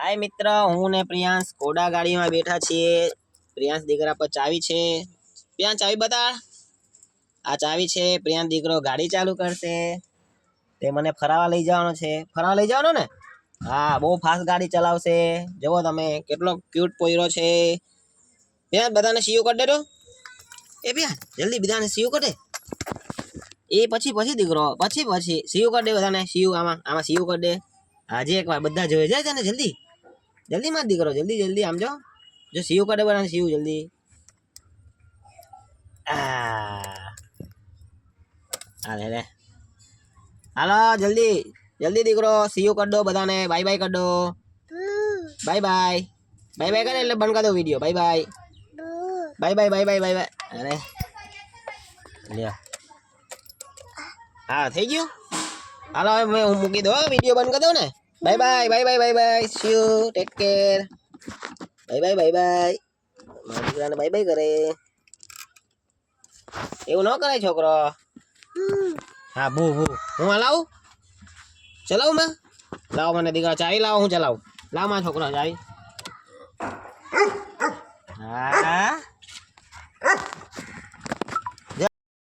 हाय मित्र, हूँ ने प्रियांश कोड़ा गाड़ी में बैठा छे। प्रियांश दीकरा पर चावी छे। प्रियांश चावी बता। आ चावी छे। प्रियांश दीकरो गाड़ी चालू करशे। ते मने फरावा लई जवानो छे। फरावा लई जवानो ने? हाँ, बहु फास्ट गाड़ी चलावशे। जोवो तमे केटलो क्यूट पोयरो छे। प्रियांश बधाने सीयू कर दे तो। ए प्रियांश जल्दी बधाने सीयू कर दे। ए पछी पछी दीकरो पछी पछी सीयू कर दे बधाने। सीयू आमा आमा सीयू कर दे। આજે એક વાર બધા જોઈ જાય તને જલ્દી જલ્દી માં દીકરો જલ્દી જલ્દી આમ જો સીયુ કરે બરાબર સીયુ જલ્દી આ લે લે હાલો જલ્દી જલ્દી દીકરો સીયુ कर दो બધાને બાય બાય कर दो બાય બાય બાય બાય કરે એટલે બંધ કરી દો video bye bye bye bye bye bye bye bye અરે લે હા થઈ ગયું હાલો હવે હું મૂકી દો વિડિયો બંધ કરી દો ને bye bye bye bye bye bye see you take care bye bye bye bye मारा बाय बाय करे એવું ન કરે છોકરો હા બુ બુ હું હલાવું ચલાવું મેં લાવ મને દીકરા ચાવી લાવ હું ચલાવું લાવ માં છોકરો ચાવી